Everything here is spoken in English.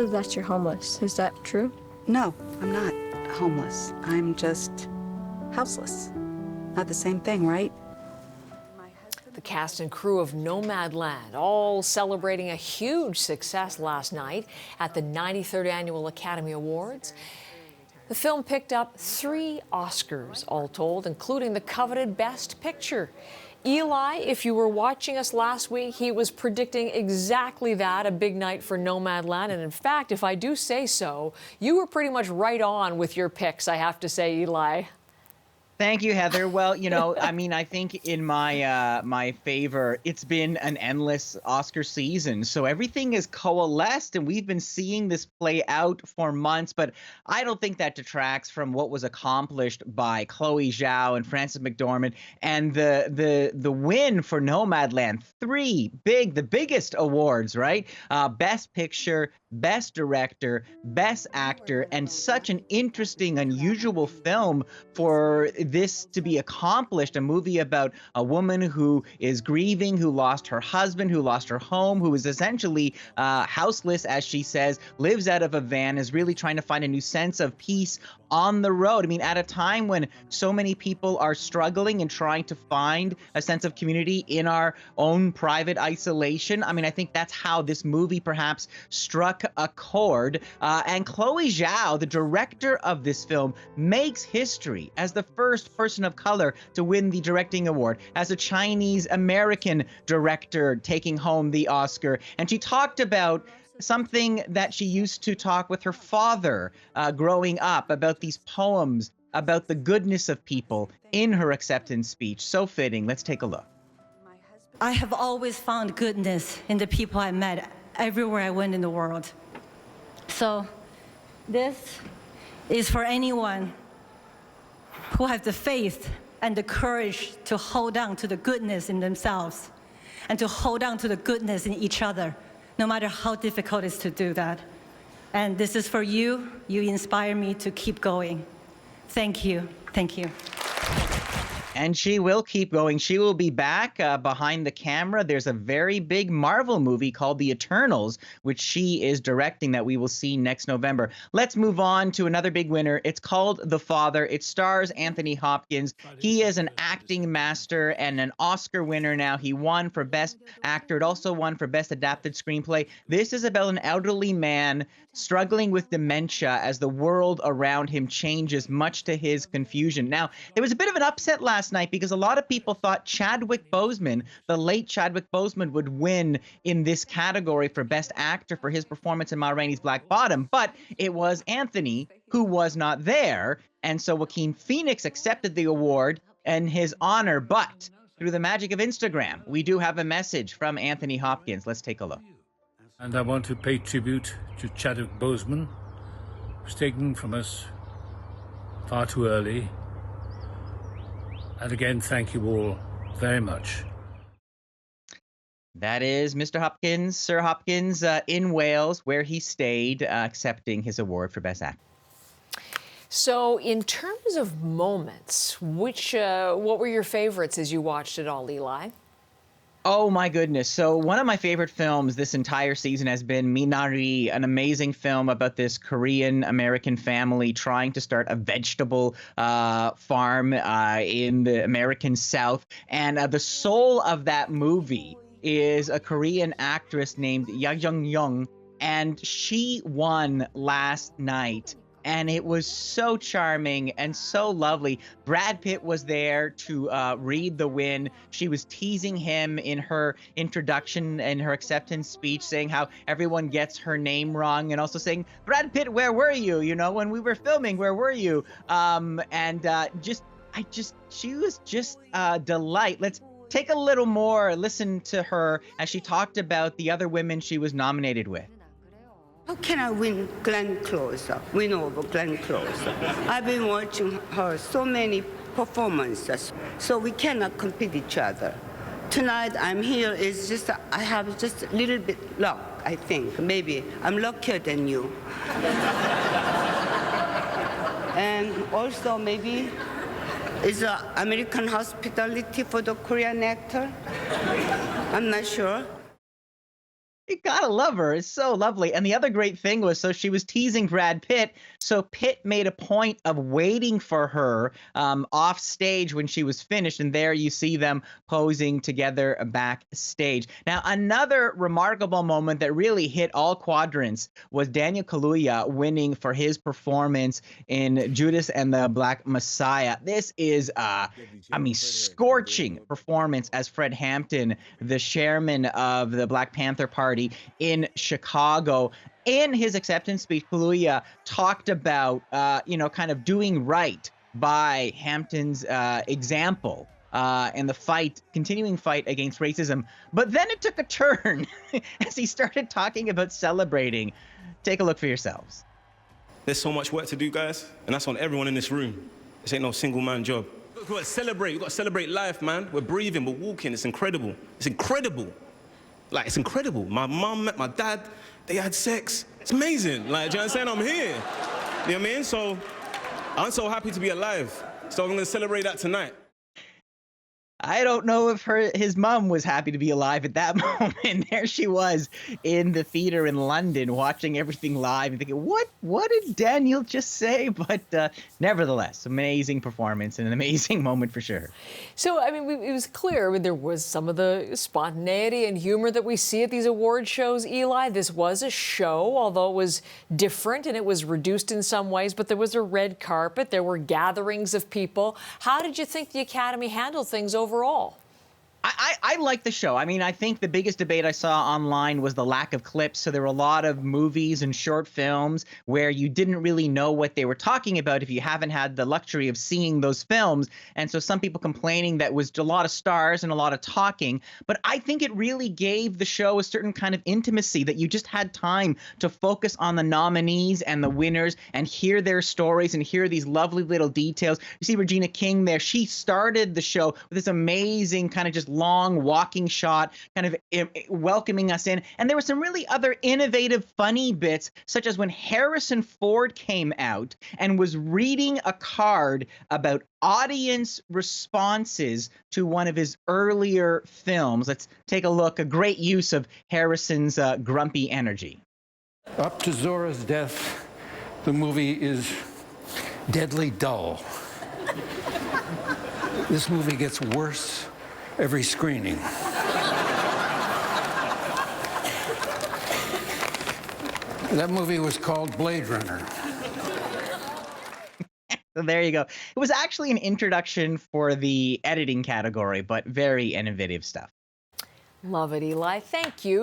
That you're homeless. Is that true? No, I'm not homeless. I'm just houseless. Not the same thing, right? The cast and crew of Nomadland all celebrating a huge success last night at the 93rd Annual Academy Awards. The film picked up 3 Oscars, all told, including the coveted Best Picture. Eli, if you were watching us last week, he was predicting exactly that, a big night for Nomadland. And in fact, if I do say so, you were pretty much right on with your picks, I have to say, Eli. Thank you, Heather. Well, you know, I mean, I think in my my favor, it's been an endless Oscar season. So everything is coalesced, and we've been seeing this play out for months. But I don't think that detracts from what was accomplished by Chloé Zhao and Frances McDormand, and the win for Nomadland. 3 the biggest awards, right? Best Picture, Best Director, Best Actor, and such an interesting, unusual film for this to be accomplished. A movie about a woman who is grieving, who lost her husband, who lost her home, who is essentially houseless, as she says, lives out of a van, is really trying to find a new sense of peace on the road. I mean, at a time when so many people are struggling and trying to find a sense of community in our own private isolation. I mean, I think that's how this movie perhaps struck a chord. And Chloé Zhao, the director of this film, makes history as the first person of color to win the directing award, as a Chinese-American director taking home the Oscar. And she talked about something that she used to talk with her father growing up, about these poems, about the goodness of people in her acceptance speech. So fitting. Let's take a look. I have always found goodness in the people I met everywhere I went in the world. So this is for anyone who has the faith and the courage to hold on to the goodness in themselves and to hold on to the goodness in each other, no matter how difficult it is to do that. And this is for you. You inspire me to keep going. Thank you. Thank you. And she will keep going. She will be back behind the camera. There's a very big Marvel movie called The Eternals, which she is directing, that we will see next November. Let's move on to another big winner. It's called The Father. It stars Anthony Hopkins. He is an acting master and an Oscar winner now. He won for Best Actor. It also won for Best Adapted Screenplay. This is about an elderly man struggling with dementia as the world around him changes, much to his confusion. Now, there was a bit of an upset last night because a lot of people thought Chadwick Boseman, the late Chadwick Boseman, would win in this category for Best Actor for his performance in Ma Rainey's Black Bottom, but it was Anthony who was not there, and so Joaquin Phoenix accepted the award in his honor. But through the magic of Instagram, we do have a message from Anthony Hopkins. Let's take a look. And I want to pay tribute to Chadwick Boseman, who's taken from us far too early. And again, thank you all very much. That is Mr. Hopkins, Sir Hopkins, in Wales, where he stayed, accepting his award for Best Actor. So in terms of moments, what were your favorites as you watched it all, Eli? Oh my goodness. So one of my favorite films this entire season has been Minari, an amazing film about this Korean American family trying to start a vegetable farm in the American South. And the soul of that movie is a Korean actress named Yuh-jung, and she won last night. And it was so charming and so lovely. Brad Pitt was there to read the win. She was teasing him in her introduction and her acceptance speech, saying how everyone gets her name wrong, and also saying, Brad Pitt, where were you? You know, when we were filming, where were you? She was just a delight. Let's take a little more listen to her as she talked about the other women she was nominated with. How can I win Glenn Close, win over Glenn Close? I've been watching her so many performances, so we cannot compete each other. Tonight I'm here, it's just, I have just a little bit luck, I think. Maybe I'm luckier than you. And also maybe it's American hospitality for the Korean actor. I'm not sure. You gotta love her. It's so lovely. And the other great thing was, so she was teasing Brad Pitt. So Pitt made a point of waiting for her off stage when she was finished. And there you see them posing together backstage. Now, another remarkable moment that really hit all quadrants was Daniel Kaluuya winning for his performance in Judas and the Black Messiah. This is, scorching performance as Fred Hampton, the chairman of the Black Panther Party in Chicago. In his acceptance speech, Kaluuya talked about, kind of doing right by Hampton's example and the continuing fight against racism. But then it took a turn as he started talking about celebrating. Take a look for yourselves. There's so much work to do, guys, and that's on everyone in this room. This ain't no single man job. We've got to celebrate. We've got to celebrate life, man. We're breathing, we're walking. It's incredible. It's incredible. Like, it's incredible. My mum met my dad. They had sex. It's amazing. Like, do you understand? I'm here. You know what I mean? So I'm so happy to be alive. So I'm going to celebrate that tonight. I don't know if his mom was happy to be alive at that moment. There she was in the theater in London watching everything live and thinking, what did Daniel just say? But nevertheless, amazing performance and an amazing moment for sure. So, I mean, it was clear there was some of the spontaneity and humor that we see at these award shows, Eli. This was a show, although it was different and it was reduced in some ways, but there was a red carpet. There were gatherings of people. How did you think the Academy handled things overall? I like the show. I mean, I think the biggest debate I saw online was the lack of clips. So there were a lot of movies and short films where you didn't really know what they were talking about if you haven't had the luxury of seeing those films. And so some people complaining that was a lot of stars and a lot of talking. But I think it really gave the show a certain kind of intimacy that you just had time to focus on the nominees and the winners and hear their stories and hear these lovely little details. You see Regina King there. She started the show with this amazing kind of just long walking shot, kind of welcoming us in. And there were some really other innovative, funny bits, such as when Harrison Ford came out and was reading a card about audience responses to one of his earlier films. Let's take a look. A great use of Harrison's grumpy energy. Up to Zora's death, the movie is deadly dull. This movie gets worse every screening. That movie was called Blade Runner. So there you go. It was actually an introduction for the editing category, but very innovative stuff. Love it, Eli. Thank you.